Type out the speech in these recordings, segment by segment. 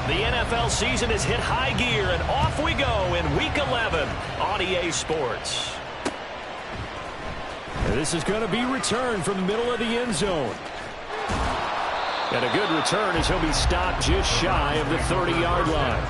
The NFL season has hit high gear, and off we go in Week 11 on EA Sports. This is going to be returned from the middle of the end zone. And a good return as he'll be stopped just shy of the 30-yard line.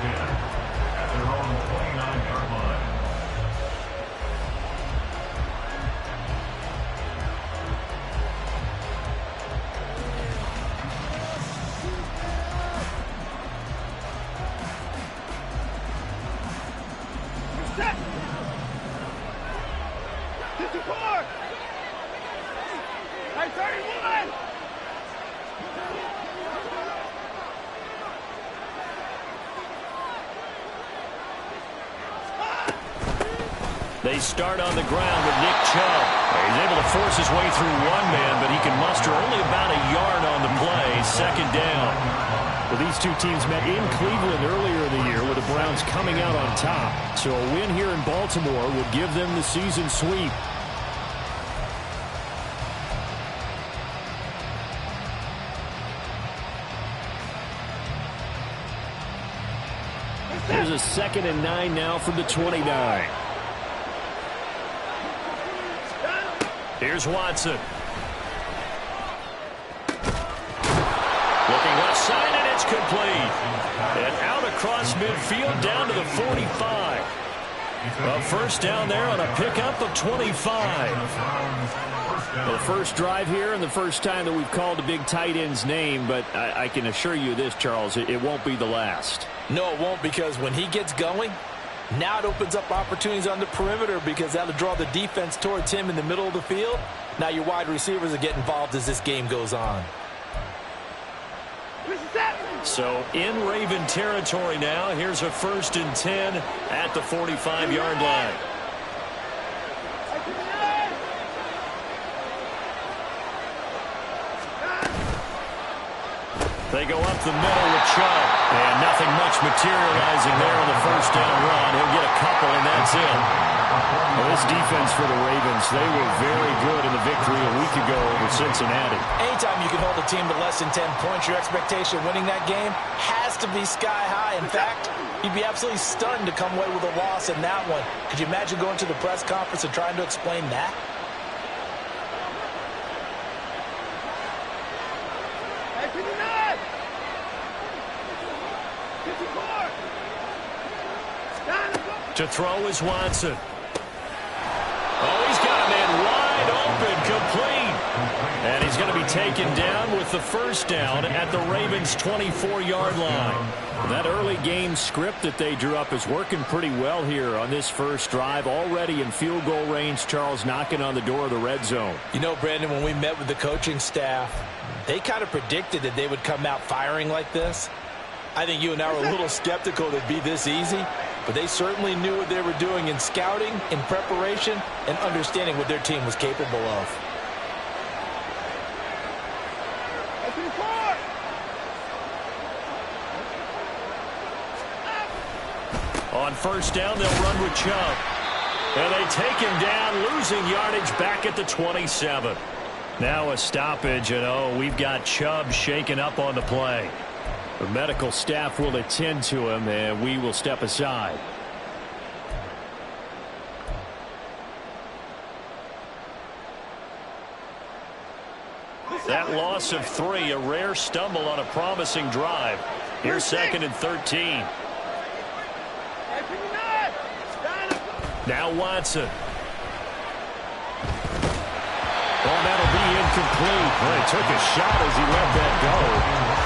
They start on the ground with Nick Chubb. He's able to force his way through one man, but he can muster only about a yard on the play. Second down. Well, these two teams met in Cleveland earlier in the year with the Browns coming out on top. So a win here in Baltimore would give them the season sweep. There's a 2nd and 9 now from the 29. Here's Watson. Looking left side, and it's complete. And out across midfield down to the 45. A first down there on a pickup of 25. Well, first drive here and the first time that we've called a big tight end's name, but I can assure you this, Charles, it won't be the last. No, it won't, because when he gets going, now it opens up opportunities on the perimeter because that'll draw the defense towards him in the middle of the field. Now your wide receivers will get involved as this game goes on. So in Raven territory now, here's a 1st and 10 at the 45-yard line. They go up the middle with Chubb. And nothing much materializing there on the first down run. He'll get a couple, and that's it. Well, this defense for the Ravens, they were very good in the victory a week ago over Cincinnati. Anytime you can hold a team to less than 10 points, your expectation of winning that game has to be sky high. In fact, you'd be absolutely stunned to come away with a loss in that one. Could you imagine going to the press conference and trying to explain that? To throw is Watson. Oh, he's got a man wide open, complete. And he's going to be taken down with the first down at the Ravens' 24-yard line. That early game script that they drew up is working pretty well here on this first drive. Already in field goal range, Charles knocking on the door of the red zone. You know, Brandon, when we met with the coaching staff, they kind of predicted that they would come out firing like this. I think you and I were a little skeptical it'd be this easy, but they certainly knew what they were doing in scouting, in preparation, and understanding what their team was capable of. On first down, they'll run with Chubb. And they take him down, losing yardage back at the 27. Now a stoppage, and we've got Chubb shaken up on the play. The medical staff will attend to him, and we will step aside. That loss of 3, a rare stumble on a promising drive. Here's 2nd and 13. Now Watson. Oh, that'll be incomplete. Well, he took a shot as he let that go.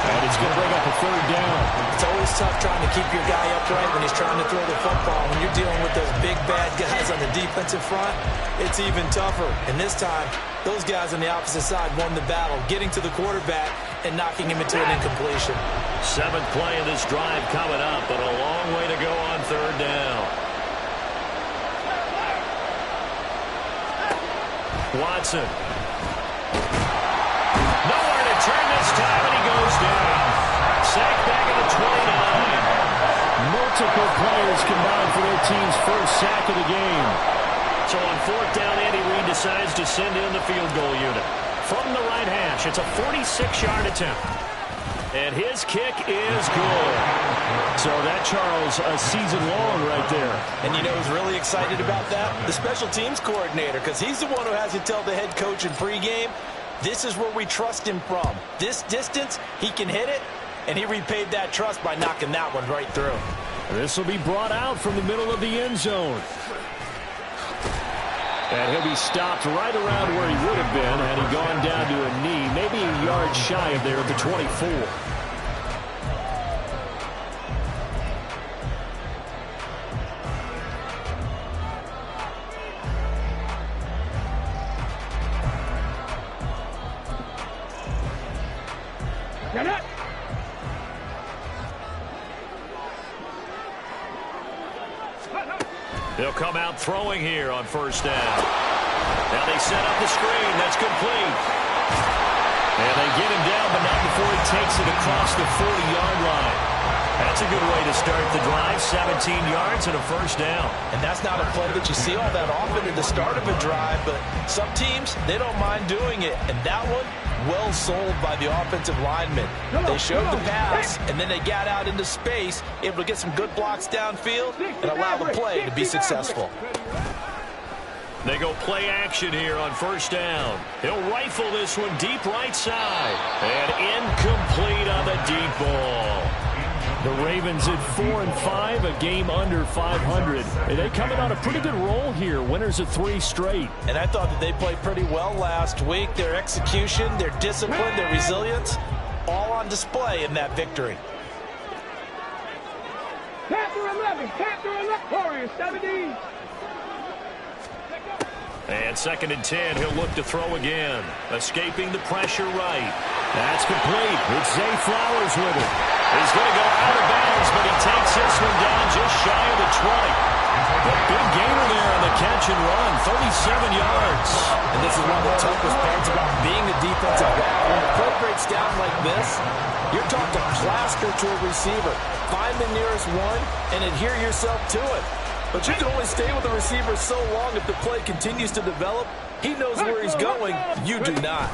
And it's going to bring up a 3rd down. It's always tough trying to keep your guy upright when he's trying to throw the football. When you're dealing with those big, bad guys on the defensive front, it's even tougher. And this time, those guys on the opposite side won the battle, getting to the quarterback and knocking him into an incompletion. 7th play of this drive coming up, but a long way to go on 3rd down. Watson. Nowhere to turn this time, and he goes down. Sacked back at the 29. Multiple players combined for their team's first sack of the game. So on 4th down, Andy Reid decides to send in the field goal unit. From the right hash, it's a 46-yard attempt. And his kick is good. So that, Charles, a season long right there. And you know who's really excited about that? The special teams coordinator, because he's the one who has to tell the head coach in pregame, this is where we trust him from. This distance, he can hit it, and he repaid that trust by knocking that one right through. This will be brought out from the middle of the end zone. And he'll be stopped right around where he would have been had he gone down to a knee, maybe a yard shy of there at the 24. They'll come out throwing here on first down. Now they set up the screen. That's complete. And they get him down, but not before he takes it across the 40-yard line. That's a good way to start the drive. 17 yards and a first down. And that's not a play that you see all that often at the start of a drive, but some teams, they don't mind doing it. And that one, well sold by the offensive linemen. They showed the pass, and then they got out into space, able to get some good blocks downfield and allow the play to be successful. They go play action here on first down. He'll rifle this one deep right side. And incomplete on the deep ball. The Ravens at 4-5, a game under 500. And they coming on a pretty good roll here. Winners of 3 straight. And I thought that they played pretty well last week. Their execution, their discipline, their resilience, all on display in that victory. Panther 11, Warriors 17. And 2nd and 10, he'll look to throw again. Escaping the pressure right. That's complete. It's Zay Flowers with it. He's going to go out of bounds, but he takes this one down just shy of the 20. A big gainer there on the catch and run, 37 yards. And this is one of the toughest parts about being a defensive back. When the play breaks down like this, you're taught to plaster to a receiver. Find the nearest one and adhere yourself to it. But you can only stay with the receiver so long if the play continues to develop. He knows where he's going. You do not.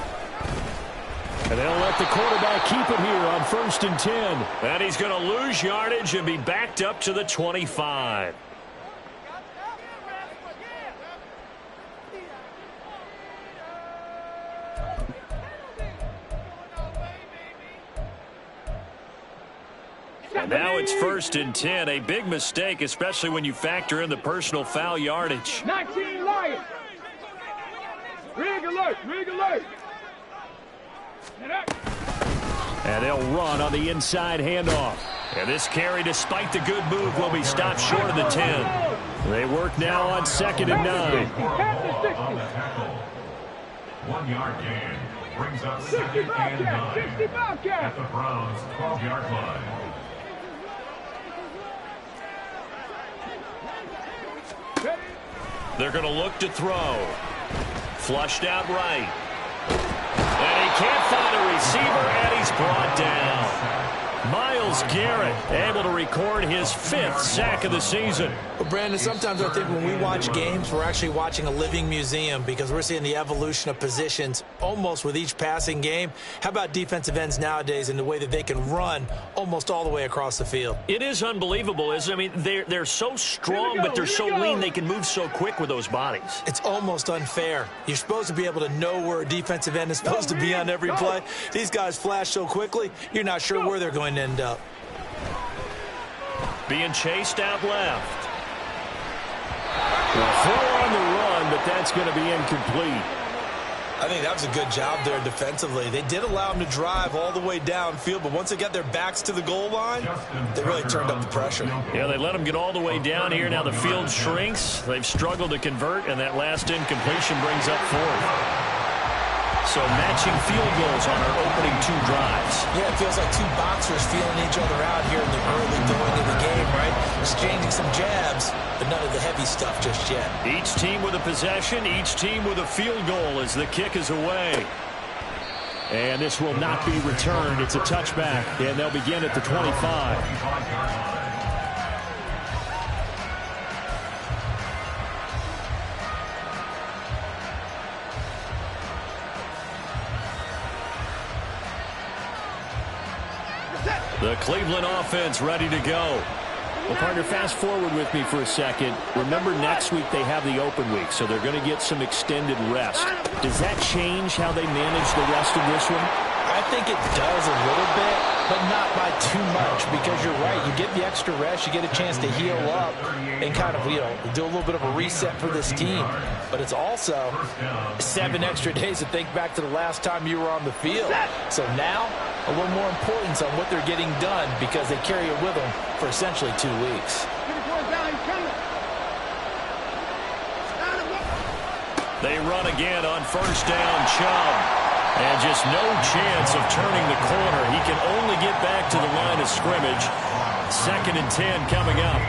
And they'll let the quarterback keep it here on 1st and 10. And he's going to lose yardage and be backed up to the 25. And now it's 1st and 10. A big mistake, especially when you factor in the personal foul yardage. 19 Lions. Rig alert, rig alert. And they'll run on the inside handoff. And this carry, despite the good move, will be stopped short of the 10. They work now on 2nd and 9. 1 yard gain brings up 2nd and 9 at the Browns' 12-yard line. They're going to look to throw. Flushed out right. And he can't find a receiver, and he's brought down. Myles Garrett able to record his 5th sack of the season. Well, Brandon, sometimes I think when we watch games, we're actually watching a living museum because we're seeing the evolution of positions almost with each passing game. How about defensive ends nowadays and the way that they can run almost all the way across the field? It is unbelievable, isn't it? I mean, they're so strong, but they're so lean, they can move so quick with those bodies. It's almost unfair. You're supposed to be able to know where a defensive end is supposed to be on every play. These guys flash so quickly, you're not sure where they're going to end up. Being chased out left. Throw on the run, but that's going to be incomplete. I think that was a good job there defensively. They did allow them to drive all the way downfield, but once they got their backs to the goal line, they really turned up the pressure. Yeah, they let them get all the way down here. Now the field shrinks. They've struggled to convert, and that last incompletion brings up 4th. So matching field goals on our opening 2 drives. Yeah, it feels like 2 boxers feeling each other out here in the early going of the game, right? Exchanging some jabs, but none of the heavy stuff just yet. Each team with a possession, each team with a field goal as the kick is away. And this will not be returned. It's a touchback, and they'll begin at the 25. The Cleveland offense ready to go. Well, partner, fast forward with me for a second. Remember, next week they have the open week, so they're going to get some extended rest. Does that change how they manage the rest of this one? I think it does a little bit, but not by too much, because you're right. You get the extra rest. You get a chance to heal up and kind of, do a little bit of a reset for this team. But it's also 7 extra days to think back to the last time you were on the field. So now, a little more importance on what they're getting done, because they carry it with them for essentially 2 weeks. They run again on first down, Chubb. And just no chance of turning the corner. He can only get back to the line of scrimmage. 2nd and 10 coming up.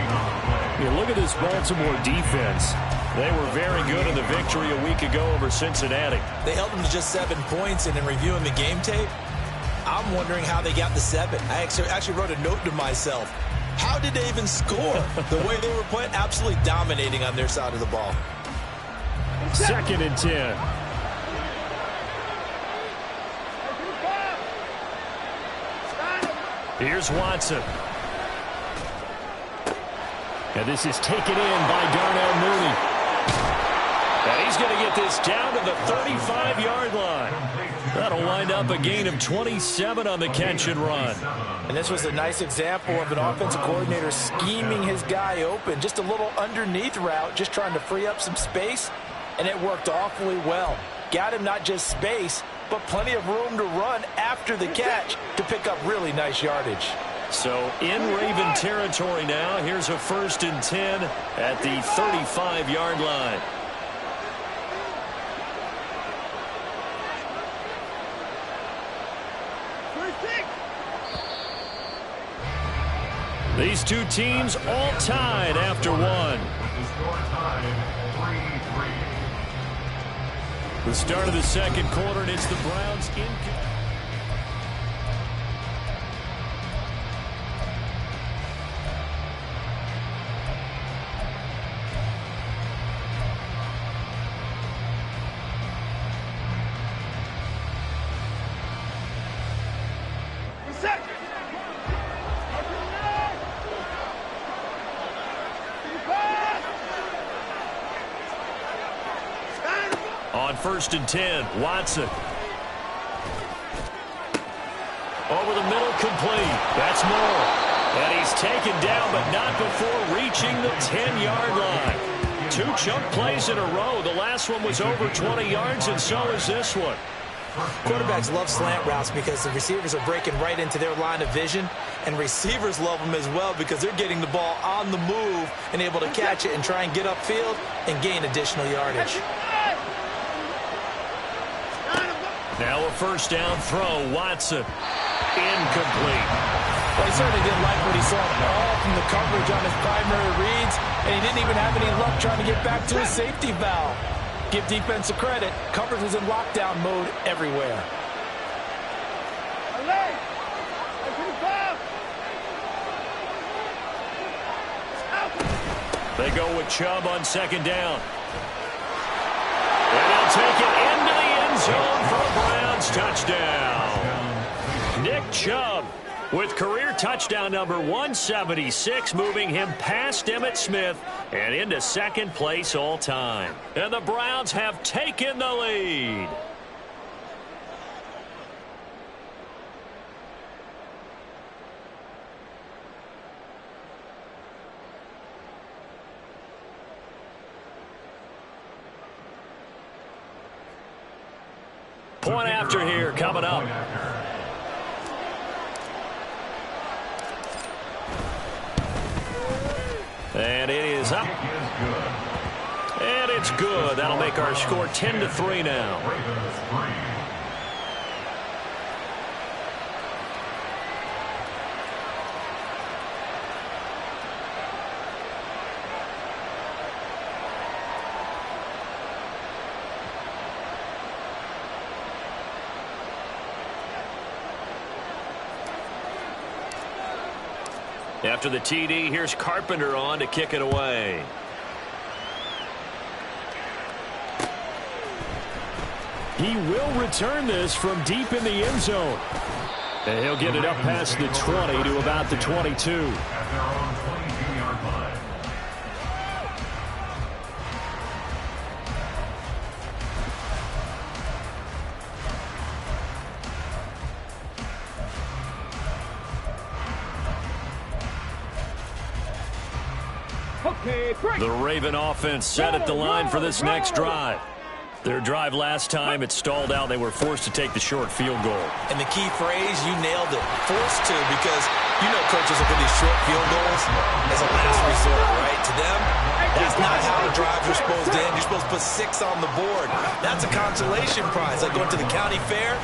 Look at this Baltimore defense. They were very good in the victory a week ago over Cincinnati. They held them to just 7 points, and in reviewing the game tape, I'm wondering how they got the 7. I actually wrote a note to myself. How did they even score? The way they were playing, absolutely dominating on their side of the ball. 2nd and 10. Here's Watson. And this is taken in by Darnell Mooney. And he's going to get this down to the 35-yard line. That'll wind up a gain of 27 on the catch and run. And this was a nice example of an offensive coordinator scheming his guy open. Just a little underneath route, just trying to free up some space. And it worked awfully well. Got him not just space, but plenty of room to run after the catch to pick up really nice yardage. So in Raven territory now. Here's a 1st and 10 at the 35-yard line. These two teams all tied after one. The start of the 2nd quarter, and it's the Browns in. On 1st and 10, Watson. Over the middle, complete. That's Moore. And he's taken down, but not before reaching the 10-yard line. 2 chunk plays in a row. The last one was over 20 yards, and so is this one. Quarterbacks love slant routes because the receivers are breaking right into their line of vision, and receivers love them as well because they're getting the ball on the move and able to catch it and try and get upfield and gain additional yardage. Now a 1st down throw. Watson. Incomplete. Well, he certainly didn't like what he saw all from the coverage on his primary reads, and he didn't even have any luck trying to get back to his safety valve. Give defense a credit. Coverage was in lockdown mode everywhere. They go with Chubb on 2nd down. And they'll take it into the end zone for a Browns touchdown. Nick Chubb with career touchdown number 176, moving him past Emmitt Smith and into 2nd place all time. And the Browns have taken the lead. Point after here coming up. And it is up. And it's good. That'll make our score 10-3 now. After the TD, here's Carpenter on to kick it away. He will return this from deep in the end zone. And he'll get it up past the 20 to about the 22. At their own 22-yard line. The Raven offense set at the line for this next drive. Their drive last time, it stalled out. They were forced to take the short field goal. And the key phrase, you nailed it. Forced to, because you know coaches look at these short field goals as a last resort, right? To them, that's not how the drives are supposed to end. You're supposed to put 6 on the board. That's a consolation prize. Like going to the county fair,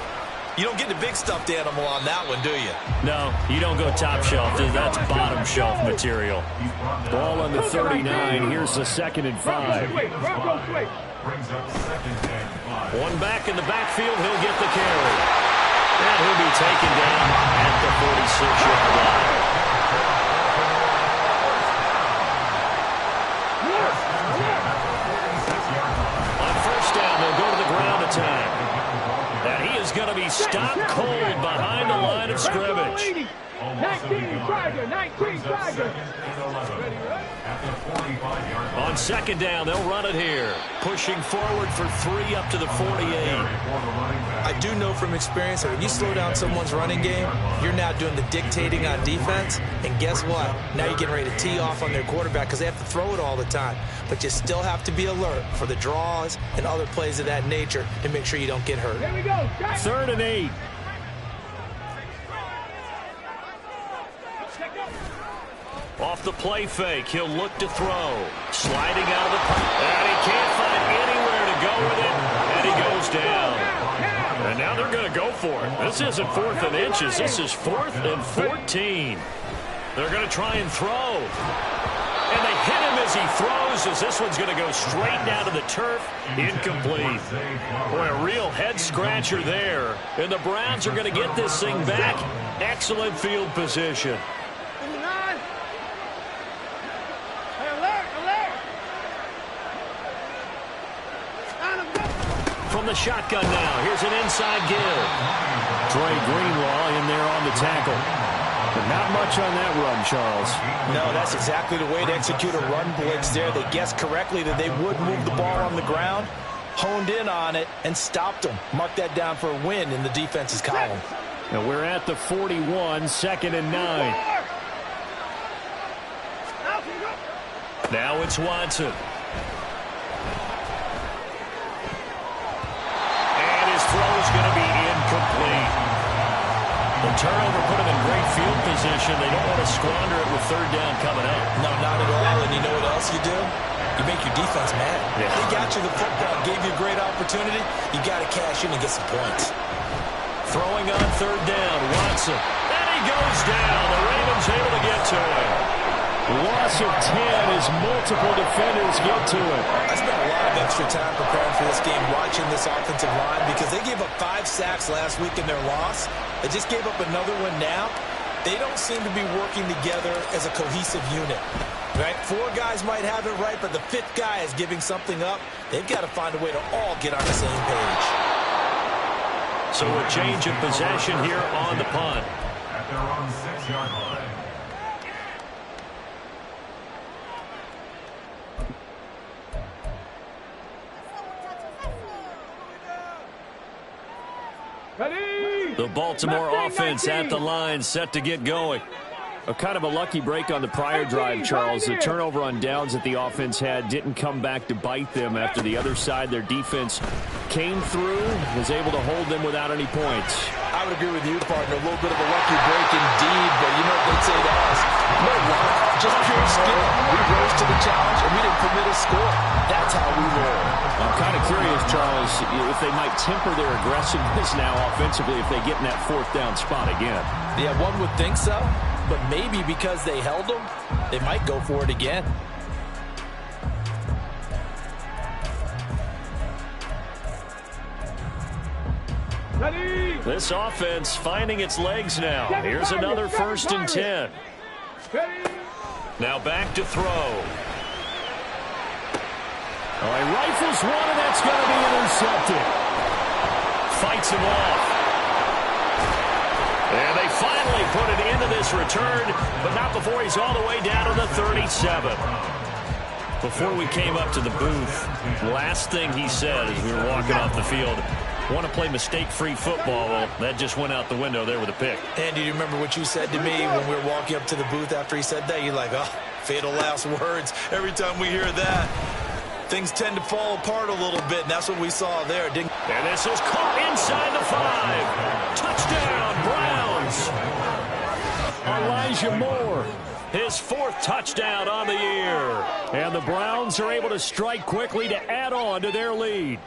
you don't get the big stuffed animal on that one, do you? No, you don't go top shelf. That's bottom shelf material. Ball on the 39. Here's the 2nd and 5. Brings up 2nd and 5. One back in the backfield. He'll get the carry. And he'll be taken down at the 46-yard line. On first down, they'll go to the ground attack. And he is going to be stopped cold behind the line of scrimmage. 19 Tiger, 19 Tiger. On 2nd down, they'll run it here. Pushing forward for 3 up to the 48. I do know from experience that when you slow down someone's running game, you're now doing the dictating on defense. And guess what? Now you're getting ready to tee off on their quarterback because they have to throw it all the time. But you still have to be alert for the draws and other plays of that nature to make sure you don't get hurt. Here we go. 3rd and 8. Off the play fake, he'll look to throw. Sliding out of the pocket, and he can't find anywhere to go with it, and he goes down. And now they're going to go for it. This isn't 4th and inches. This is 4th and 14. They're going to try and throw. And they hit him as he throws, as this one's going to go straight down to the turf. Incomplete. Boy, a real head-scratcher there. And the Browns are going to get this thing back. Excellent field position. From the shotgun now, here's an inside give. Trey Greenlaw in there on the tackle. But not much on that run, Charles. No, that's exactly the way to execute a run blitz there. They guessed correctly that they would move the ball on the ground, honed in on it, and stopped them. Mark that down for a win in the defense's column. Now we're at the 41, 2nd and 9. Now it's Watson. Throw is going to be incomplete. The turnover put them in great field position. They don't want to squander it with 3rd down coming up. No, not at all. And you know what else you do? You make your defense mad. Yeah. They got you the football, gave you a great opportunity. You got to cash in and get some points. Throwing on 3rd down, Watson. And he goes down. The Ravens able to get to him. Loss of 10 as multiple defenders get to it. I spent a lot of extra time preparing for this game, watching this offensive line, because they gave up 5 sacks last week in their loss. They just gave up another one now. They don't seem to be working together as a cohesive unit. Right? 4 guys might have it right, but the 5th guy is giving something up. They've got to find a way to all get on the same page. So a change of possession here on the punt. At their own 6-yard line. The Baltimore offense at the line, set to get going. A kind of a lucky break on the prior drive, Charles. The turnover on downs that the offense had didn't come back to bite them after the other side. Their defense came through, was able to hold them without any points. I would agree with you, partner. A little bit of a lucky break indeed, but you know what they'd say to us? No luck, just pure skill. We rose to the challenge, and we didn't permit a score. That's how we roll. I'm kind of curious, Charles, if they might temper their aggressiveness now offensively if they get in that 4th down spot again. Yeah, one would think so, but maybe because they held them, they might go for it again. This offense finding its legs now. Here's another 1st and 10. Now back to throw. Oh, he rifles one, and that's going to be intercepted. Fights him off. And they into this return, but not before he's all the way down to the 37. Before we came up to the booth, last thing he said as we were walking off the field, want to play mistake-free football. Well, that just went out the window there with a pick. And do you remember what you said to me when we were walking up to the booth after he said that? You're like, oh, fatal last words. Every time we hear that, things tend to fall apart a little bit, and that's what we saw there. And this is caught inside the 5. Touchdown, Browns. Elijah Moore, his 4th touchdown on the year. And the Browns are able to strike quickly to add on to their lead.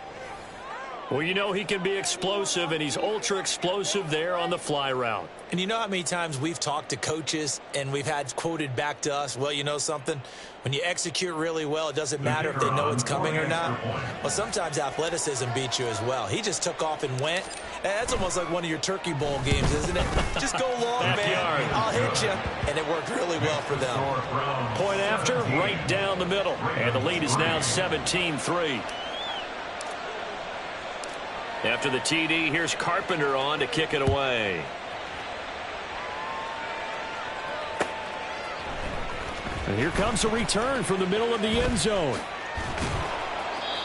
Well, you know he can be explosive, and he's ultra-explosive there on the fly route. And you know how many times we've talked to coaches and we've had quoted back to us, well, you know something? When you execute really well, it doesn't matter if they know it's coming or not. Well, sometimes athleticism beats you as well. He just took off and went. That's almost like one of your Turkey Bowl games, isn't it? Just go long, man. I'll hit you. And it worked really well for them. Point after, right down the middle. And the lead is now 17-3. After the TD, here's Carpenter on to kick it away. And here comes a return from the middle of the end zone.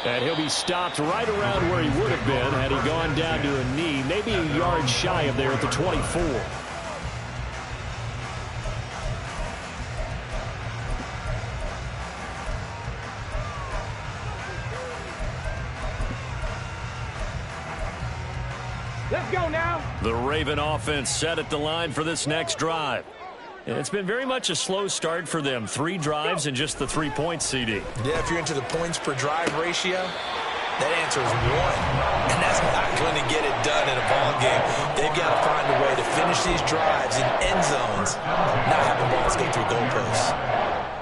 And he'll be stopped right around where he would have been had he gone down to a knee, maybe a yard shy of there at the 24. Let's go now. The Raven offense set at the line for this next drive. And it's been very much a slow start for them. 3 drives and just the 3 points, CD. Yeah, if you're into the points per drive ratio, that answer is 1. And that's not going to get it done in a ball game. They've got to find a way to finish these drives in end zones, not having balls go through goalposts.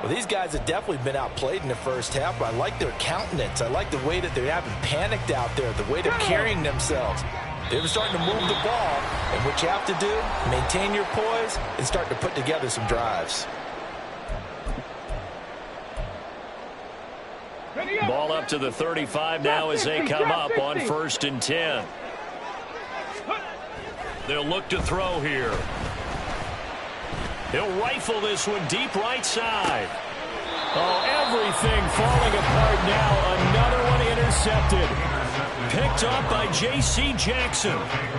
Well, these guys have definitely been outplayed in the first half, but I like their countenance. I like the way that they haven't panicked out there, the way they're carrying themselves. They're starting to move the ball, and what you have to do, maintain your poise and start to put together some drives. Ball up to the 35 now as they come up on 1st and 10. They'll look to throw here. He'll rifle this one deep right side. Oh, everything falling apart now. Another one intercepted. Picked up by J.C. Jackson.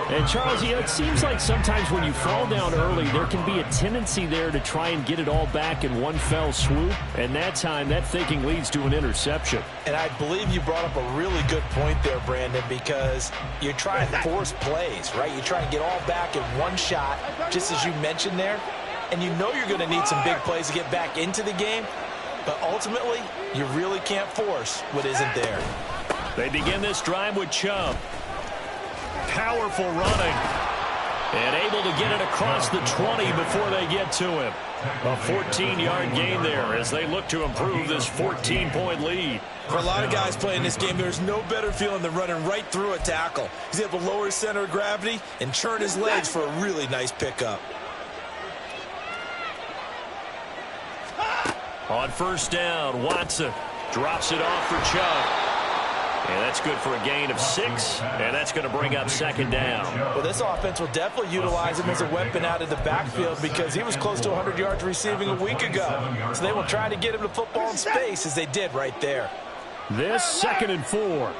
And, Charles, it seems like sometimes when you fall down early, there can be a tendency there to try and get it all back in one fell swoop. And that time, that thinking leads to an interception. And I believe you brought up a really good point there, Brandon, because you're trying to force plays, right? You try and get all back in one shot, just as you mentioned there. And you know you're going to need some big plays to get back into the game. But ultimately, you really can't force what isn't there. They begin this drive with Chubb. Powerful running. And able to get it across the 20 before they get to him. A 14-yard gain there as they look to improve this 14-point lead. For a lot of guys playing this game, there's no better feeling than running right through a tackle. He's able to lower his center of gravity and churn his legs for a really nice pickup. On 1st down, Watson drops it off for Chubb. And that's good for a gain of 6, and that's going to bring up 2nd down. Well, this offense will definitely utilize him as a weapon out of the backfield because he was close to 100 yards receiving a week ago. So they will try to get him to football in space as they did right there. This 2nd and 4.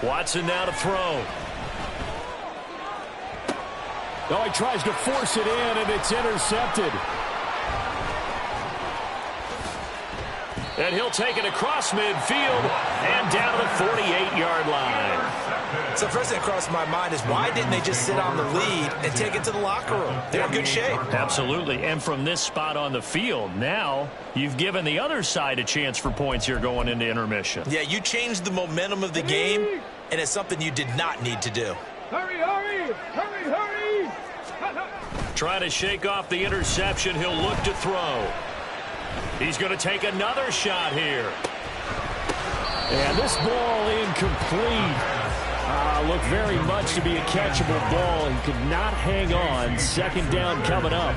Watson now to throw. Oh, he tries to force it in, and it's intercepted. And he'll take it across midfield and down to the 48-yard line. So first thing that crossed my mind is why didn't they just sit on the lead and take it to the locker room? They're in good shape. Absolutely. And from this spot on the field, now you've given the other side a chance for points here going into intermission. Yeah, you changed the momentum of the game, and it's something you did not need to do. Hurry, hurry, hurry, hurry. Trying to shake off the interception. He'll look to throw. He's going to take another shot here. And this ball incomplete. Looked very much to be a catchable ball. He could not hang on. 2nd down coming up.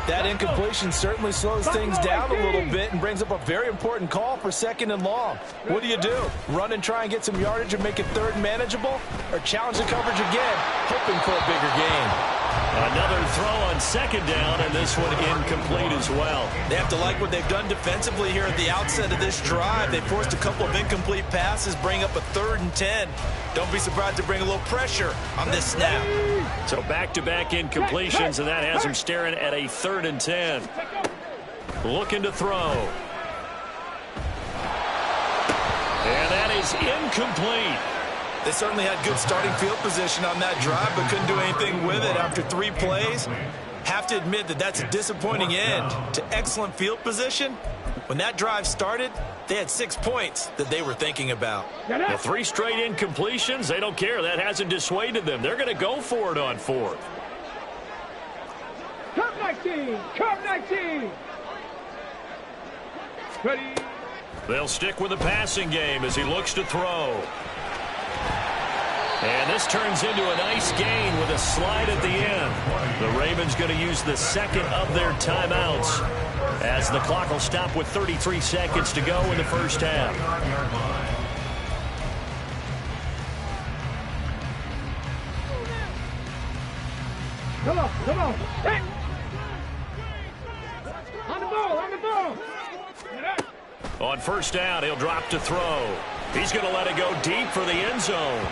That incompletion certainly slows things down a little bit and brings up a very important call for 2nd and long. What do you do? Run and try and get some yardage and make it 3rd manageable? Or challenge the coverage again, hoping for a bigger gain? Another throw on second down, and this one incomplete as well. They have to like what they've done defensively here at the outset of this drive. They forced a couple of incomplete passes, bring up a 3rd and 10. Don't be surprised to bring a little pressure on this snap. So back-to-back incompletions, and that has him staring at a 3rd and 10. Looking to throw. And that is incomplete. They certainly had good starting field position on that drive, but couldn't do anything with it after 3 plays. Have to admit that that's a disappointing end to excellent field position. When that drive started, they had 6 points that they were thinking about. The 3 straight incompletions, they don't care. That hasn't dissuaded them. They're going to go for it on 4th. Come 19! Come 19! Ready? They'll stick with the passing game as he looks to throw. And this turns into a nice gain with a slide at the end. The Ravens going to use the second of their timeouts as the clock will stop with 33 seconds to go in the first half. Come on, come on. Hey. On the ball, on the ball. On first down, he'll drop to throw. He's going to let it go deep for the end zone.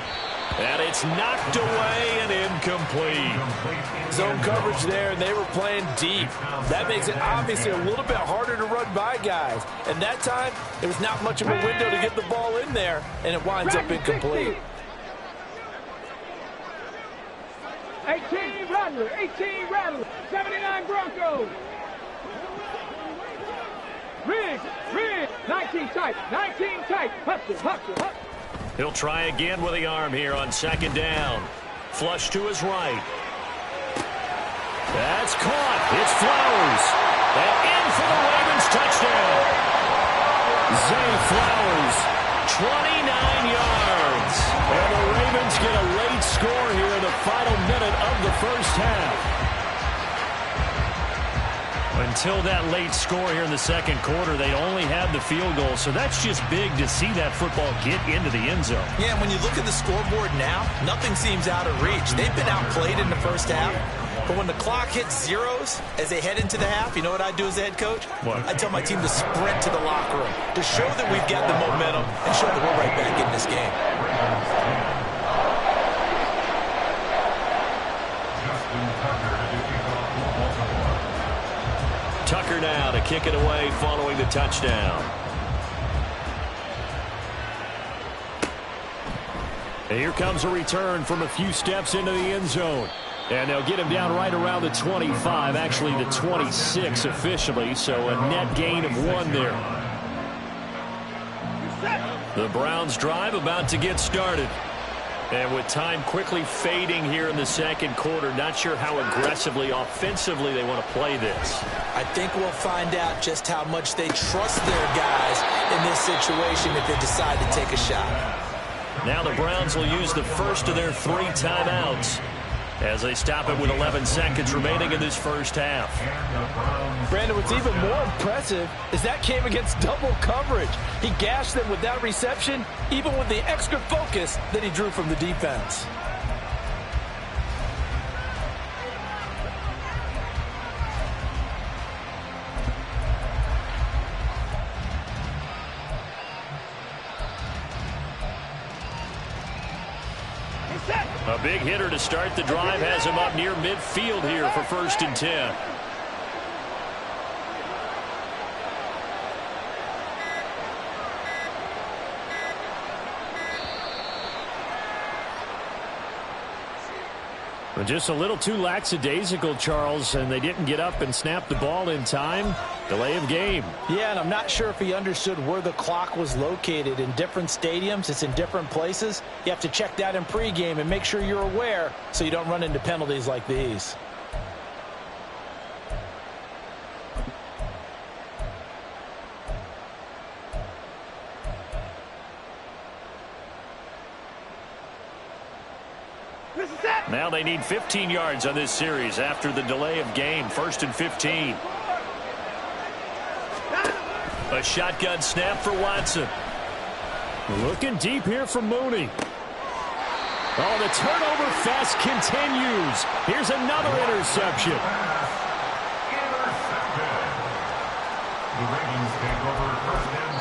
And it's knocked away and incomplete. Zone coverage there, and they were playing deep. That makes it obviously a little bit harder to run by guys. And that time, there was not much of a window to get the ball in there, and it winds up incomplete. 18 Rattler, 18 Rattler, 79 Broncos. Rig, 19 tight, 19 tight. Hustle, hustle, hustle. He'll try again with the arm here on second down. Flush to his right. That's caught. It's Flowers. And in for the Ravens touchdown. Zay Flowers, 29 yards. And the Ravens get a late score here in the final minute of the first half. Until that late score here in the second quarter, they only had the field goal. So that's just big to see that football get into the end zone. Yeah, and when you look at the scoreboard now, nothing seems out of reach. They've been outplayed in the first half. But when the clock hits zeros as they head into the half, you know what I do as a head coach? What? I tell my team to sprint to the locker room to show that we've got the momentum and show that we're right back in this game. Tucker now to kick it away following the touchdown. And here comes a return from a few steps into the end zone. And they'll get him down right around the 25, actually the 26 officially, so a net gain of 1 there. The Browns drive about to get started. And with time quickly fading here in the second quarter, not sure how aggressively, offensively they want to play this. I think we'll find out just how much they trust their guys in this situation if they decide to take a shot. Now the Browns will use the first of their 3 timeouts as they stop it with 11 seconds remaining in this first half. Brandon, what's even more impressive is that came against double coverage. He gashed them with that reception, even with the extra focus that he drew from the defense. A big hitter to start the drive has him up near midfield here for 1st and 10. Just a little too lackadaisical, Charles, and they didn't get up and snap the ball in time. Delay of game. Yeah, and I'm not sure if he understood where the clock was located. In different stadiums, it's in different places. You have to check that in pregame and make sure you're aware so you don't run into penalties like these. Now they need 15 yards on this series after the delay of game. 1st and 15. A shotgun snap for Watson. Looking deep here for Mooney. Oh, the turnover fest continues. Here's another interception. The Ravens take over first and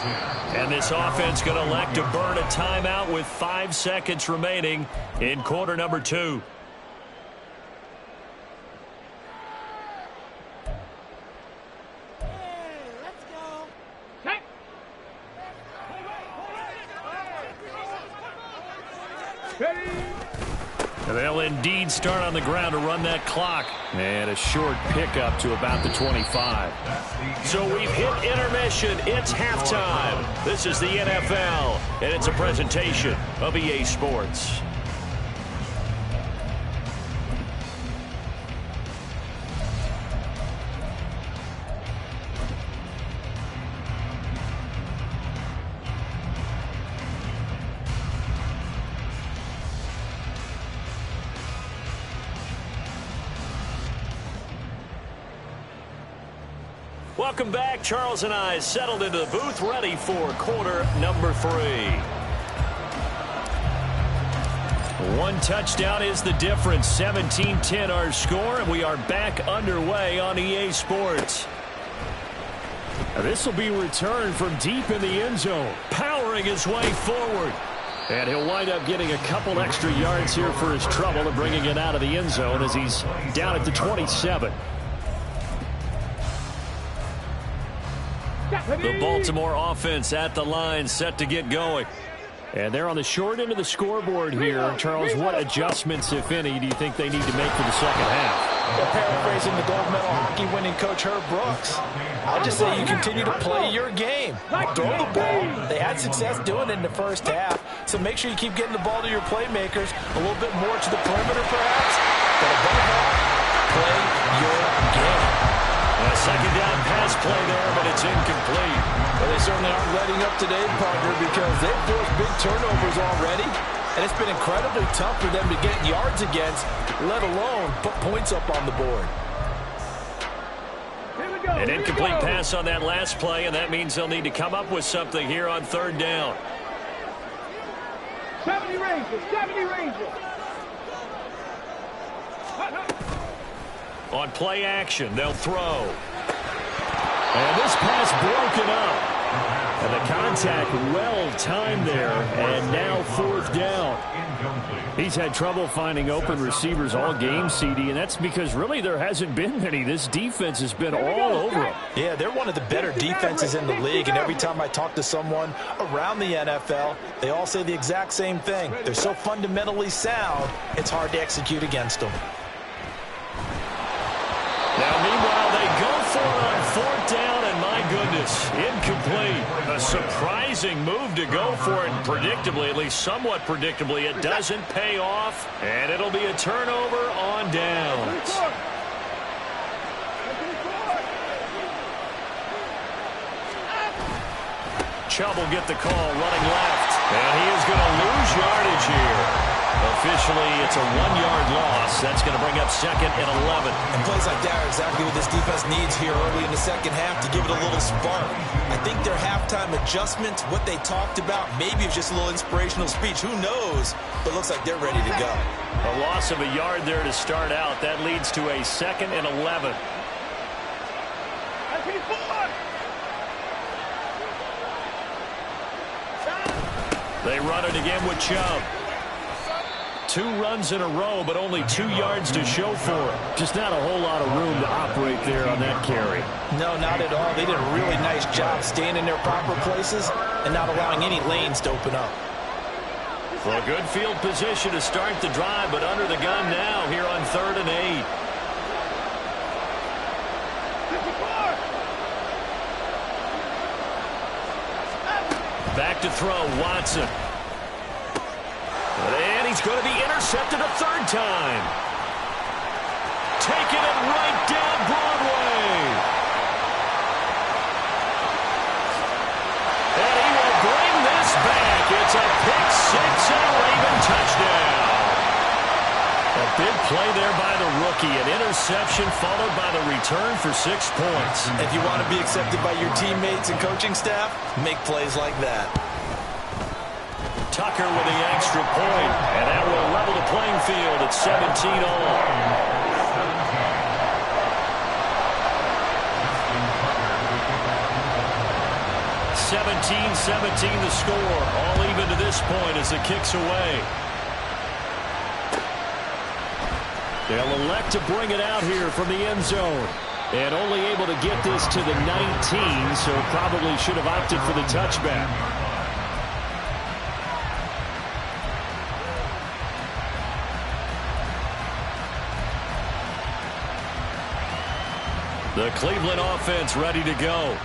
10. And this offense going to elect to burn a timeout with 5 seconds remaining in quarter number 2. They'll indeed start on the ground to run that clock. And a short pickup to about the 25. So we've hit intermission. It's halftime. This is the NFL, and it's a presentation of EA Sports. Welcome back. Charles and I settled into the booth, ready for quarter number 3. One touchdown is the difference. 17-10 our score, and we are back underway on EA Sports. This will be returned from deep in the end zone, powering his way forward. And he'll wind up getting a couple extra yards here for his trouble and bringing it out of the end zone as he's down at the 27. The Baltimore offense at the line, set to get going. And they're on the short end of the scoreboard here. Charles, what adjustments, if any, do you think they need to make for the second half? Well, paraphrasing the gold medal hockey winning coach Herb Brooks, I just say you continue to play your game. Throw the ball. They had success doing it in the first half, so make sure you keep getting the ball to your playmakers, a little bit more to the perimeter perhaps, but above all, play your game. A second down pass play there, but it's incomplete. Well, they certainly aren't letting up today, partner, because they've forced big turnovers already, and it's been incredibly tough for them to get yards against, let alone put points up on the board. An incomplete pass on that last play, and that means they'll need to come up with something here on third down. 70 Rangers, 70 Rangers. On play action, they'll throw. And this pass broken up. And the contact well-timed there, and now fourth down. He's had trouble finding open receivers all game, CD, and that's because really there hasn't been many. This defense has been all over him. Yeah, they're one of the better defenses in the league, and every time I talk to someone around the NFL, they all say the exact same thing. They're so fundamentally sound, it's hard to execute against them. Now, meanwhile, they go for it on fourth down, and my goodness, incomplete. A surprising move to go for it, and predictably, at least somewhat predictably, it doesn't pay off, and it'll be a turnover on downs. Chubb will get the call, running left, and he is going to lose yardage here. Officially, it's a 1-yard loss. That's going to bring up second and 11. And plays like that are exactly what this defense needs here early in the second half to give it a little spark. I think their halftime adjustment, what they talked about, maybe it's just a little inspirational speech. Who knows? But it looks like they're ready to go. A loss of a yard there to start out. That leads to a second and 11. They run it again with Chubb. 2 runs in a row, but only 2 yards to show for it. Just not a whole lot of room to operate there on that carry. No, not at all. They did a really nice job staying in their proper places and not allowing any lanes to open up. Well, a good field position to start the drive, but under the gun now here on 3rd and 8. Back to throw, Watson. And he's going to be intercepted a 3rd time. Taking it right down Broadway. And he will bring this back. It's a pick-6 and a Raven touchdown. A big play there by the rookie. An interception followed by the return for 6 points. If you want to be accepted by your teammates and coaching staff, make plays like that. Tucker with the extra point, and that will level playing field at 17 all. 17-17 the score. All even to this point as the kick's away. They'll elect to bring it out here from the end zone. And only able to get this to the 19, so probably should have opted for the touchback. The Cleveland offense ready to go.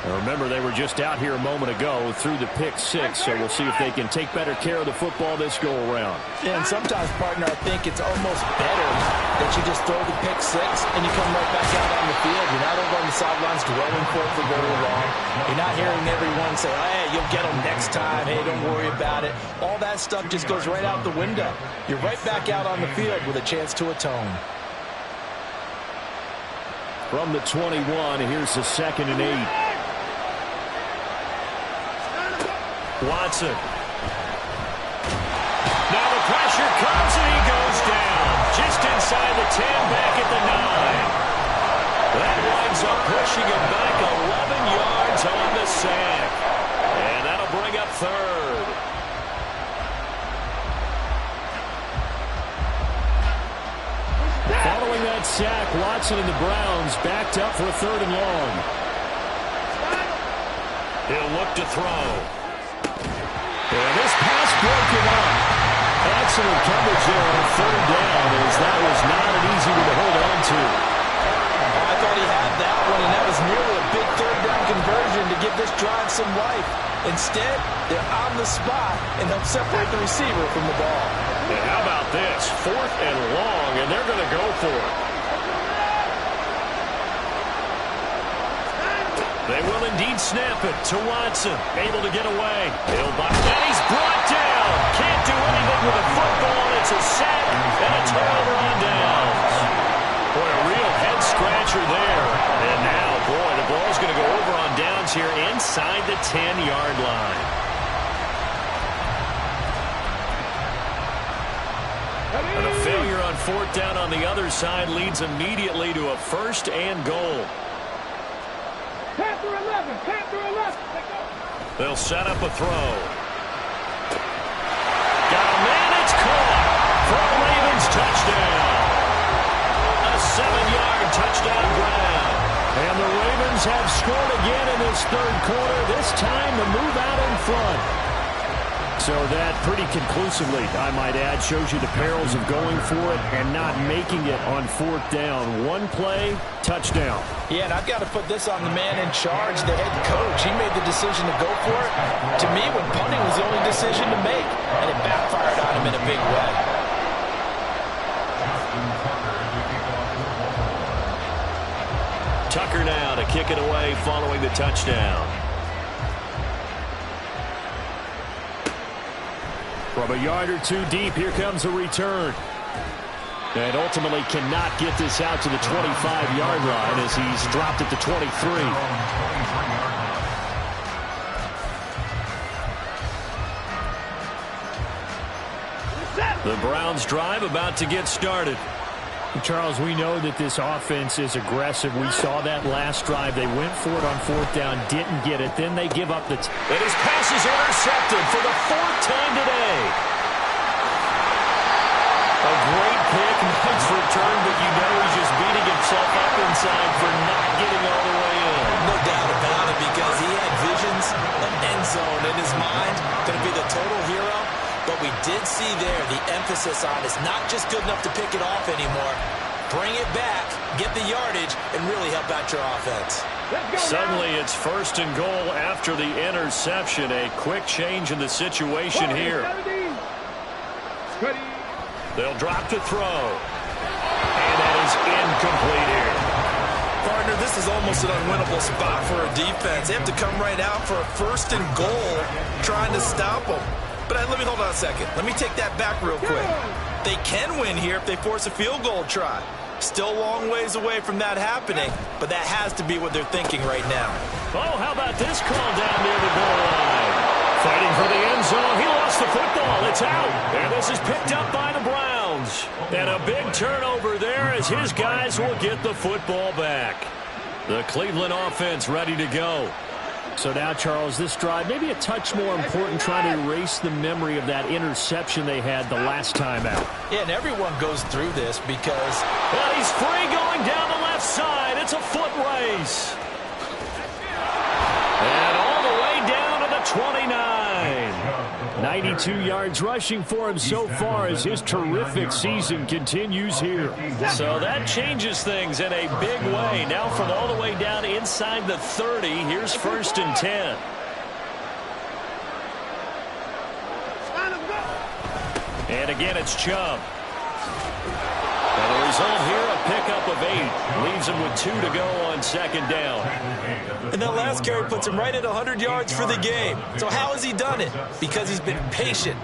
Remember, they were just out here a moment ago through the pick six, so we'll see if they can take better care of the football this go-around. Yeah, and sometimes, partner, I think it's almost better that you just throw the pick six and you come right back out on the field. You're not over on the sidelines dwelling for it for very long. You're not hearing everyone say, oh, hey, you'll get them next time. Hey, don't worry about it. All that stuff just goes right out the window. You're right back out on the field with a chance to atone. From the 21, here's the 2nd and 8. Watson. Now the pressure comes and he goes down. Just inside the 10, back at the 9. That winds up pushing him back 11 yards on the sack. And that'll bring up 3rd. Following that sack, Watson and the Browns backed up for a 3rd and long. He'll look to throw. And this pass broken up. Excellent coverage there on 3rd down, as that was not an easy one to hold on to. I thought he had that one, and that was nearly a big 3rd down conversion to give this drive some life. Instead, they're on the spot and help separate the receiver from the ball. And how about this? 4th and long, and they're going to go for it. They will indeed snap it to Watson. Able to get away. He'll buy, and he's brought down. Can't do anything with the football. It's a sack and a turnover on downs. Boy, a real head-scratcher there. And now, boy, the ball's going to go over on downs here inside the 10-yard line. And a failure on 4th down on the other side leads immediately to a 1st and goal. Panther 11, Panther 11. They'll set up a throw. Got a man, it's caught for a Ravens touchdown. A 7-yard touchdown grab. And the Ravens have scored again in this 3rd quarter, this time to move out in front. So that pretty conclusively, I might add, shows you the perils of going for it and not making it on 4th down. One play, touchdown. Yeah, and I've got to put this on the man in charge, the head coach. He made the decision to go for it. To me, when punting was the only decision to make, and it backfired on him in a big way. Tucker now to kick it away following the touchdown. From a yard or two deep, here comes a return. And ultimately cannot get this out to the 25-yard line as he's dropped at the 23. The Browns drive about to get started. Charles, we know that this offense is aggressive. We saw that last drive. They went for it on 4th down, didn't get it. Then they give up the... And his pass is intercepted for the 4th time today. A great pick, nice return, but you know he's just beating himself up inside for not getting all the way in. No doubt about it, because he had visions of end zone in his mind. Going to be the total hero. But we did see there the emphasis on it's not just good enough to pick it off anymore. Bring it back, get the yardage, and really help out your offense. Suddenly it's 1st and goal after the interception. A quick change in the situation here. They'll drop to throw. And that is incomplete here. Partner, this is almost an unwinnable spot for a defense. They have to come right out for a 1st and goal trying to stop them. But let me hold on a second. Let me take that back real quick. They can win here if they force a field goal try. Still a long ways away from that happening, but that has to be what they're thinking right now. Oh, how about this call down near the goal line? Fighting for the end zone. He lost the football. It's out. And this is picked up by the Browns. And a big turnover there as his guys will get the football back. The Cleveland offense ready to go. So now, Charles, this drive maybe a touch more important, trying to erase the memory of that interception they had the last time out. Yeah, and everyone goes through this because... Well, he's free going down the left side. It's a foot race. And all the way down to the 29. 92 yards rushing for him so far as his terrific season continues here. So that changes things in a big way. Now from all the way down inside the 30, here's 1st and 10. And again, it's Chubb. And the result here, a pickup of 8. Leaves him with 2 to go on 2nd down. And that last carry puts him right at 100 yards for the game. So how has he done it? Because he's been patient,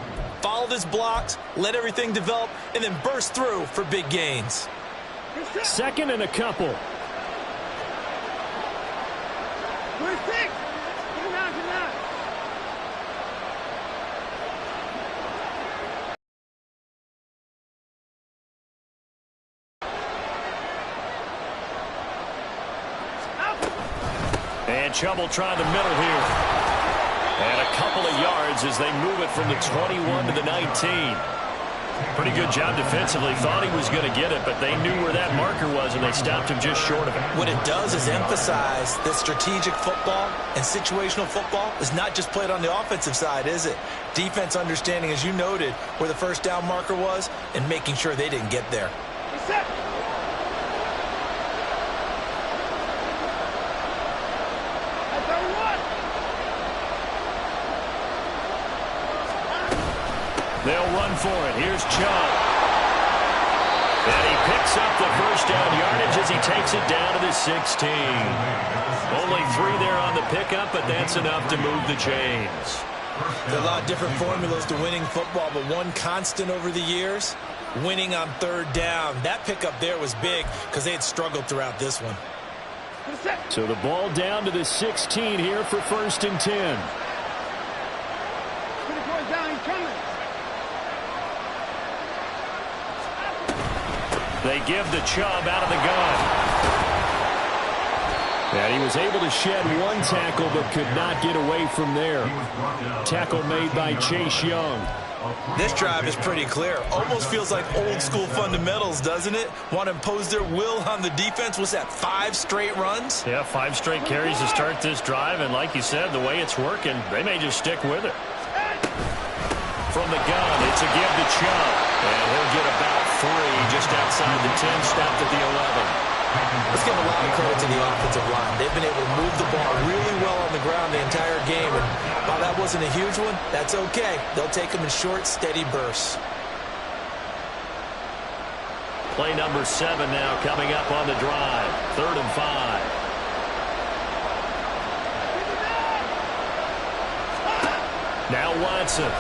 followed his blocks, let everything develop, and then burst through for big gains. 2nd and a couple. And Chubb will try the middle here. And a couple of yards as they move it from the 21 to the 19. Pretty good job defensively. Thought he was going to get it, but they knew where that marker was, and they stopped him just short of it. What it does is emphasize that strategic football and situational football is not just played on the offensive side, is it? Defense understanding, as you noted, where the first down marker was and making sure they didn't get there. They'll run for it. Here's Chubb. And he picks up the first down yardage as he takes it down to the 16. Only 3 there on the pickup, but that's enough to move the chains. There are a lot of different formulas to winning football, but one constant over the years, winning on 3rd down. That pickup there was big because they had struggled throughout this one. So the ball down to the 16 here for 1st and 10. They give to Chubb out of the gun. And he was able to shed one tackle but could not get away from there. Tackle made by Chase Young. This drive is pretty clear. Almost feels like old school fundamentals, doesn't it? Want to impose their will on the defense. Was that 5 straight runs? Yeah, 5 straight carries to start this drive. And like you said, the way it's working, they may just stick with it. From the gun, it's a give to Chubb. And he'll get about 3 just outside the 10, stopped at the 11. Let's give a lot of credit to the offensive line. They've been able to move the ball really well on the ground the entire game. And while that wasn't a huge one, that's okay. They'll take them in short, steady bursts. Play number 7 now coming up on the drive. 3rd and 5. Now Watson.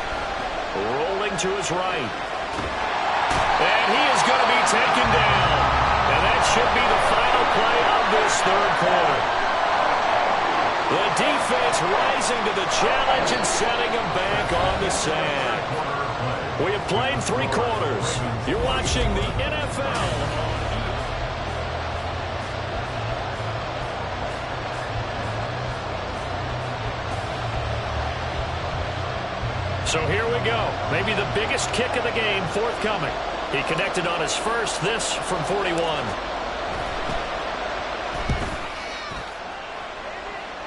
Rolling to his right. And he is going to be taken down. And that should be the final play of this 3rd quarter. The defense rising to the challenge and setting them back on the sand. We have played 3 quarters. You're watching the NFL. So here we go. Maybe the biggest kick of the game forthcoming. He connected on his first, this from 41.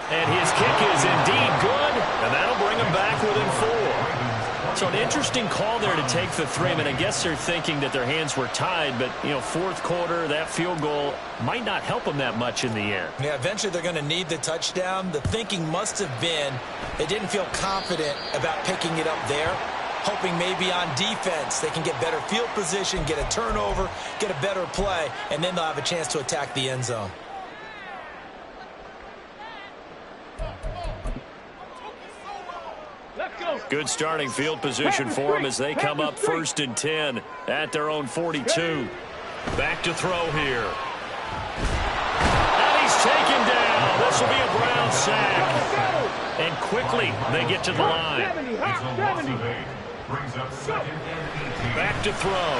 And his kick is indeed good, and that'll bring him back within 4. So an interesting call there to take the 3. I mean, I guess they're thinking that their hands were tied, but, you know, 4th quarter, that field goal might not help them that much in the end. Yeah, eventually they're going to need the touchdown. The thinking must have been they didn't feel confident about picking it up there, hoping maybe on defense they can get better field position, get a turnover, get a better play, and then they'll have a chance to attack the end zone. Good starting field position for them as they come up 1st and 10 at their own 42. Back to throw here. And he's taken down. This will be a Brown sack. And quickly they get to the line. It's a loss of 8. Brings up 2nd and 18. Back to throw.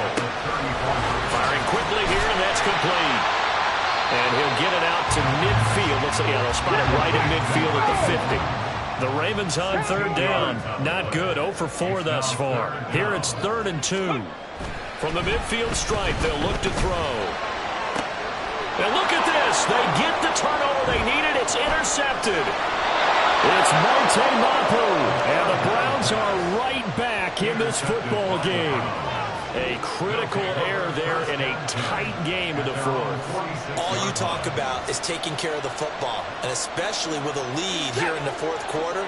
Firing quickly here, and that's complete. And he'll get it out to midfield. Looks like, yeah, they'll spot it right in midfield at the 50. The Ravens on 3rd down. Not good. 0 for 4 thus far. Here it's 3rd and 2. From the midfield stripe, they'll look to throw. And look at this. They get the turnover they needed. It's intercepted. It's Monte Mapu. And the Browns are right back in this football game. A critical error there in a tight game in the 4th. All you talk about is taking care of the football, and especially with a lead here in the 4th quarter.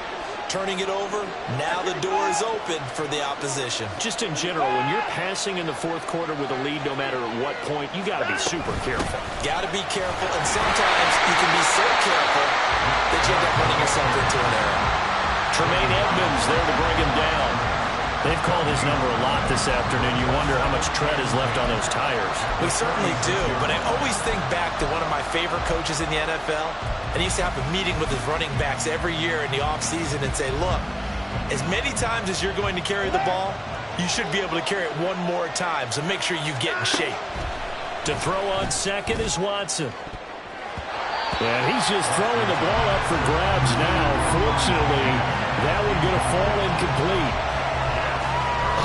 Turning it over, now the door is open for the opposition. Just in general, when you're passing in the 4th quarter with a lead, no matter at what point, you got to be super careful. Got to be careful, and sometimes you can be so careful that you end up running yourself into an error. Tremaine Edmonds there to bring him down. They've called his number a lot this afternoon. You wonder how much tread is left on those tires. We certainly do, but I always think back to one of my favorite coaches in the NFL, and he used to have a meeting with his running backs every year in the offseason and say, look, as many times as you're going to carry the ball, you should be able to carry it one more time, so make sure you get in shape. To throw on 2nd is Watson. And he's just throwing the ball up for grabs now. Fortunately, that one going to fall incomplete.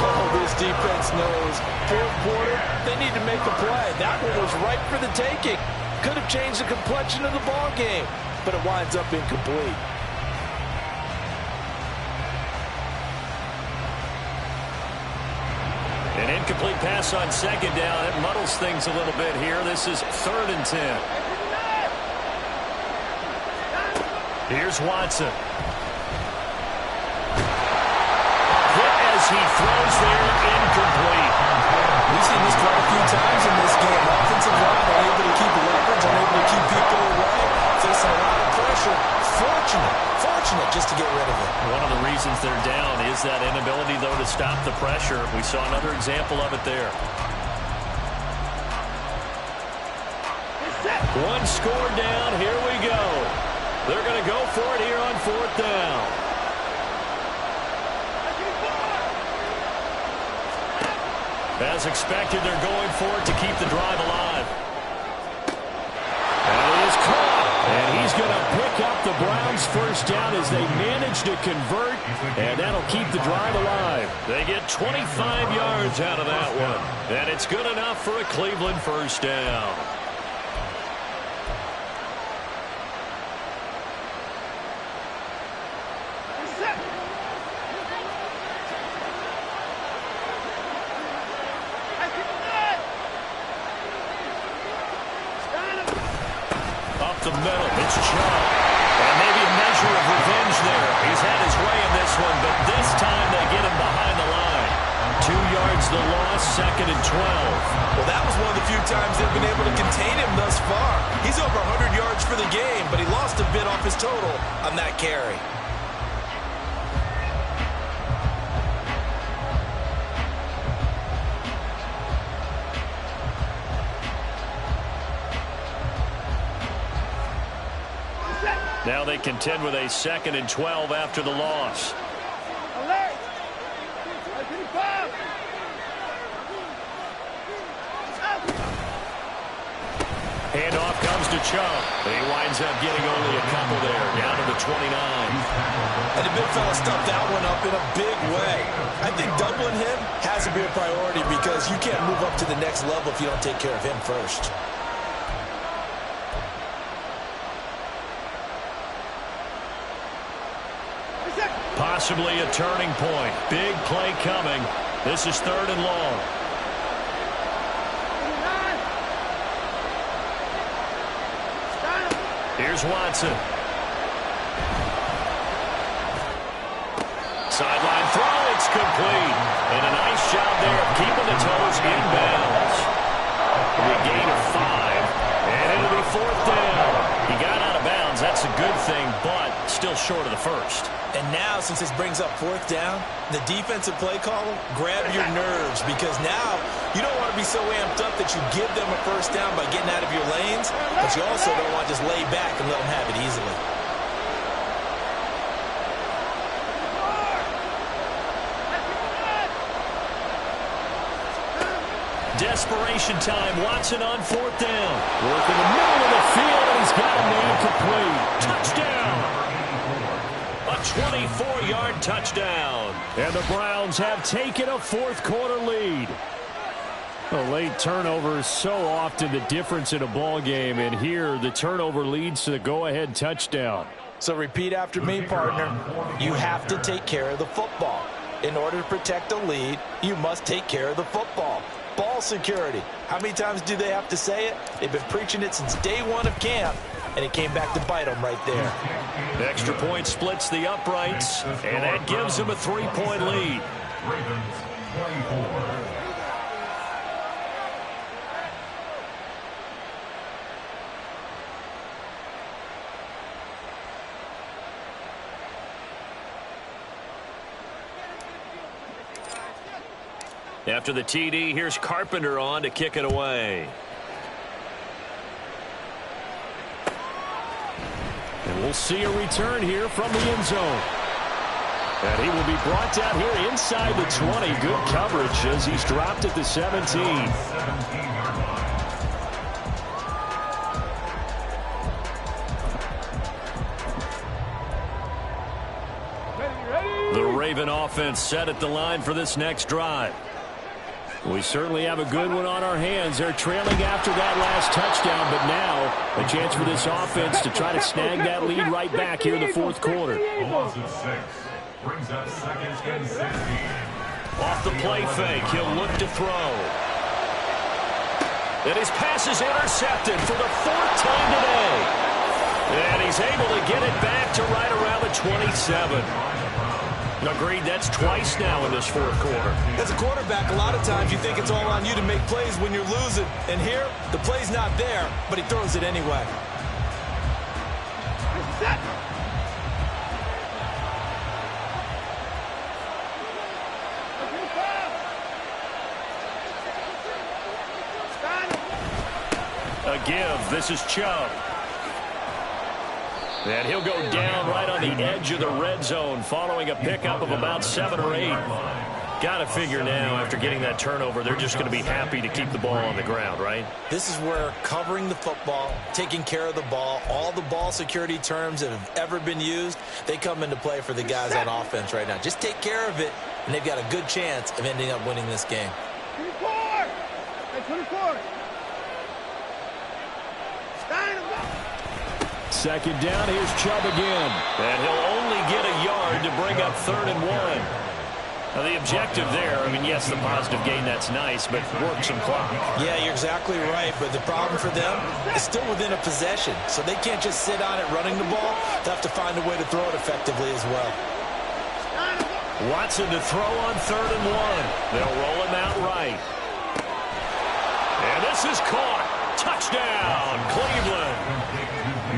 Oh, this defense knows. 4th quarter, they need to make a play. That one was right for the taking. Could have changed the complexion of the ball game, but it winds up incomplete. An incomplete pass on 2nd down. It muddles things a little bit here. This is 3rd and 10. Here's Watson. He throws there, incomplete. We've seen this quite a few times in this game. Offensive line unable to keep leverage, unable to keep people away, facing a lot of pressure. Fortunate just to get rid of it. One of the reasons they're down is that inability, though, to stop the pressure. We saw another example of it there. One score down. Here we go. They're going to go for it here on 4th down. As expected, they're going for it to keep the drive alive. And it is caught. And he's going to pick up the Browns' 1st down as they manage to convert. And that'll keep the drive alive. They get 25 yards out of that one. And it's good enough for a Cleveland 1st down. The middle, it's Chubb. And maybe a measure of revenge there. He's had his way in this one, but this time they get him behind the line. 2 yards the loss, 2nd and 12. Well, that was one of the few times they've been able to contain him thus far. He's over 100 yards for the game, but he lost a bit off his total on that carry. Now they contend with a 2nd and 12 after the loss. Alert! Handoff comes to Chubb. He winds up getting only a couple there, down to the 29. And the big fella stuffed that one up in a big way. I think doubling him has to be a priority because you can't move up to the next level if you don't take care of him first. Possibly a turning point. Big play coming. This is 3rd and long. Here's Watson. Sideline throw. It's complete. And a nice job there of keeping the toes inbounds. A gain of 5. And it'll be 4th down. He got out of bounds. That's a good thing, but still short of the first. And now, since this brings up fourth down, the defensive play caller, grab your nerves, because now you don't want to be so amped up that you give them a first down by getting out of your lanes, but you also don't want to just lay back and let them have it easily. Desperation time. Watson on fourth down. Work in the middle of the field, and he's got a man complete. Touchdown. A 24-yard touchdown. And the Browns have taken a fourth-quarter lead. A late turnover is so often the difference in a ball game, and here the turnover leads to the go-ahead touchdown. So repeat after me, partner. You have to take care of the football. In order to protect a lead, you must take care of the football. Ball security. How many times do they have to say it? They've been preaching it since day one of camp, and it came back to bite them right there. Extra point splits the uprights, and that gives them a 3-point lead. Ravens 24. After the TD, here's Carpenter on to kick it away. And we'll see a return here from the end zone. And he will be brought down here inside the 20. Good coverage as he's dropped at the 17. The Raven offense set at the line for this next drive. We certainly have a good one on our hands. They're trailing after that last touchdown, but now a chance for this offense to try to snag that lead right back here in the fourth quarter. Loss of 6. Brings up second and 16. Off the play fake, he'll look to throw. And his pass is intercepted for the fourth time today. And he's able to get it back to right around the 27. Agreed, that's twice now in this fourth quarter. As a quarterback, a lot of times you think it's all on you to make plays when you're losing. And here, the play's not there, but he throws it anyway. A give. This is Chubb. And he'll go down right on the edge of the red zone following a pickup of about 7 or 8. Got to figure now, after getting that turnover, they're just going to be happy to keep the ball on the ground, right? This is where covering the football, taking care of the ball, all the ball security terms that have ever been used, they come into play for the guys on offense right now. Just take care of it, and they've got a good chance of ending up winning this game. 24! Hey, 24! Second down, here's Chubb again. And he'll only get a yard to bring up 3rd and 1. Now the objective there, I mean, yes, the positive gain, that's nice, but work some clock. Yeah, you're exactly right, but the problem for them is still within a possession, so they can't just sit on it running the ball. They'll have to find a way to throw it effectively as well. Watson to throw on 3rd and 1. They'll roll him out right. And this is caught. Touchdown, Cleveland.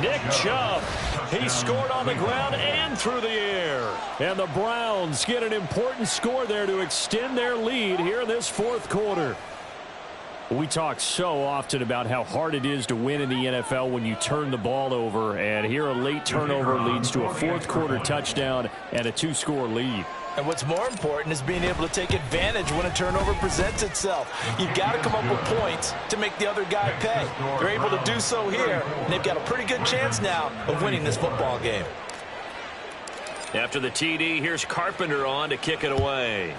Nick Chubb, he scored on the ground and through the air. And the Browns get an important score there to extend their lead here in this fourth quarter. We talk so often about how hard it is to win in the NFL when you turn the ball over. And here a late turnover leads to a fourth quarter touchdown and a 2-score lead. And what's more important is being able to take advantage when a turnover presents itself. You've got to come up with points to make the other guy pay. They're able to do so here, and they've got a pretty good chance now of winning this football game. After the TD, here's Carpenter on to kick it away.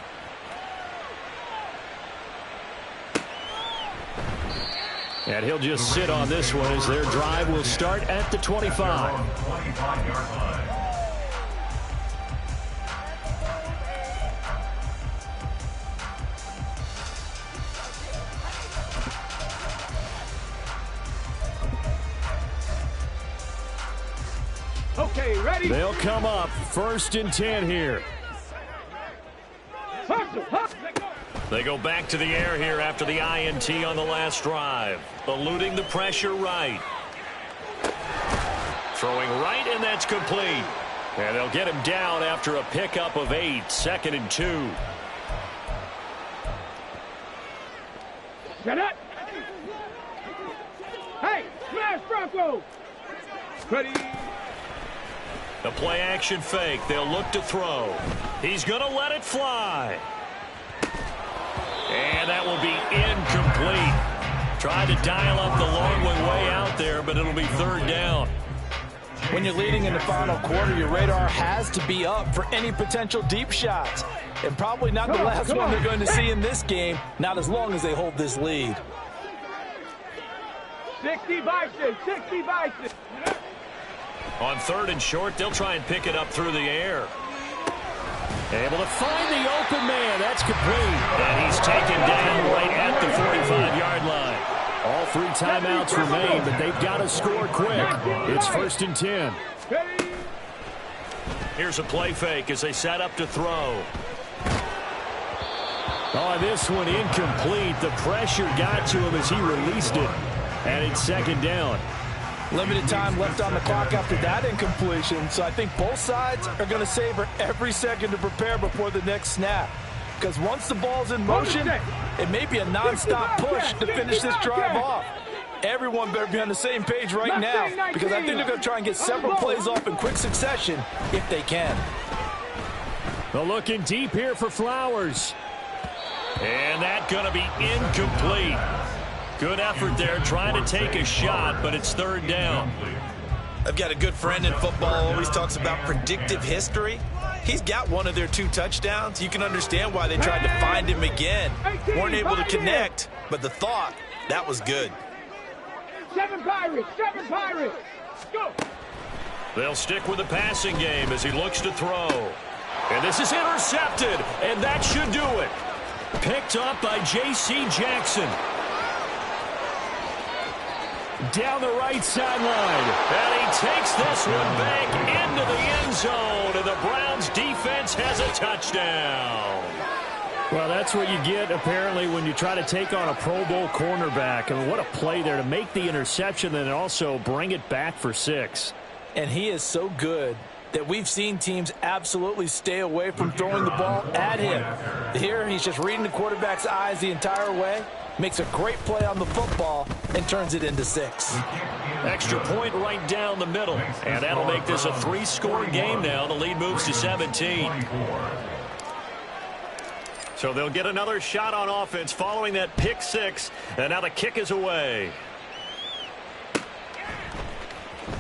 And he'll just sit on this one as their drive will start at the 25. 25-yard line. Okay, ready? They'll come up 1st and 10 here. They go back to the air here after the INT on the last drive. Eluding the pressure right. Throwing right, and that's complete. And they'll get him down after a pickup of 8, 2nd and 2. Shut up! Hey, smash Bronco! Ready? The play action fake. They'll look to throw. He's going to let it fly. And that will be incomplete. Tried to dial up the long way out there, but it'll be 3rd down. When you're leading in the final quarter, your radar has to be up for any potential deep shots. And probably not the last one they're going to see in this game, not as long as they hold this lead. 60 Bison, 60 Bison. On 3rd and short, they'll try and pick it up through the air. Able to find the open man. That's complete. And he's taken down right at the 45-yard line. All 3 timeouts remain, but they've got to score quick. It's 1st and 10. Here's a play fake as they set up to throw. Oh, this one incomplete. The pressure got to him as he released it. And it's 2nd down. Limited time left on the clock after that incompletion, so I think both sides are going to savor every second to prepare before the next snap. Because once the ball's in motion, it may be a non-stop push to finish this drive off. Everyone better be on the same page right now, because I think they're going to try and get several plays off in quick succession if they can. They're looking deep here for Flowers. And that's going to be incomplete. Good effort there, trying to take a shot, but it's 3rd down. I've got a good friend in football, always talks about predictive history. He's got one of their 2 touchdowns. You can understand why they tried to find him again. Weren't able to connect, but the thought, that was good. 7 Pirates, 7 Pirates. Go. They'll stick with the passing game as he looks to throw. And this is intercepted, and that should do it. Picked up by J.C. Jackson. Down the right sideline. And he takes this one back into the end zone. And the Browns defense has a touchdown. Well, that's what you get, apparently, when you try to take on a Pro Bowl cornerback. I mean, what a play there to make the interception and also bring it back for 6. And he is so good that we've seen teams absolutely stay away from throwing the ball at him. Here, he's just reading the quarterback's eyes the entire way, makes a great play on the football, and turns it into 6. Extra point right down the middle. And that'll make this a 3-score game now. The lead moves to 17. So they'll get another shot on offense following that pick 6. And now the kick is away.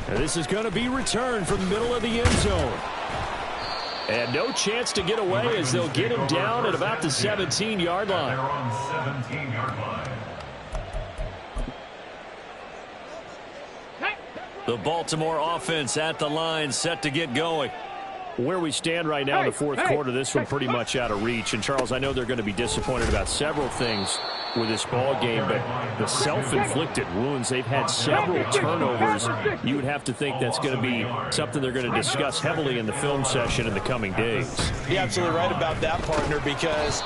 And this is going to be returned from the middle of the end zone. And no chance to get away as they'll get him down at about the 17-yard line. They're on 17-yard line. The Baltimore offense at the line, set to get going. Where we stand right now in the 4th quarter, this one pretty much out of reach. And, Charles, I know they're going to be disappointed about several things with this ball game, but the self-inflicted wounds, they've had several turnovers. You would have to think that's going to be something they're going to discuss heavily in the film session in the coming days. You're absolutely right about that, partner, because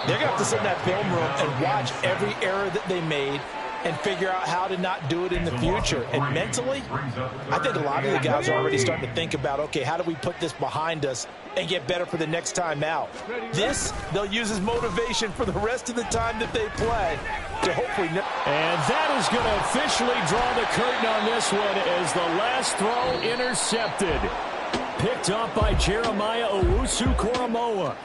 they're going to have to sit in that film room and watch every error that they made and figure out how to not do it in the future. And mentally, I think a lot of the guys are already starting to think about, okay, how do we put this behind us and get better for the next time out? This, they'll use as motivation for the rest of the time that they play to hopefully... And that is going to officially draw the curtain on this one as the last throw intercepted. Picked up by Jeremiah Owusu-Koramoah.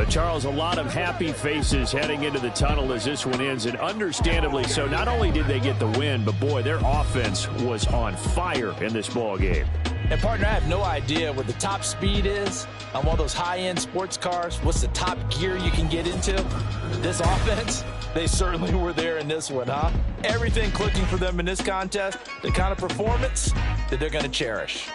Charles, a lot of happy faces heading into the tunnel as this one ends, and understandably so. Not only did they get the win, but, boy, their offense was on fire in this ball game. And, partner, I have no idea what the top speed is on one of those high-end sports cars. What's the top gear you can get into? This offense, they certainly were there in this one, huh? Everything clicking for them in this contest, the kind of performance that they're going to cherish.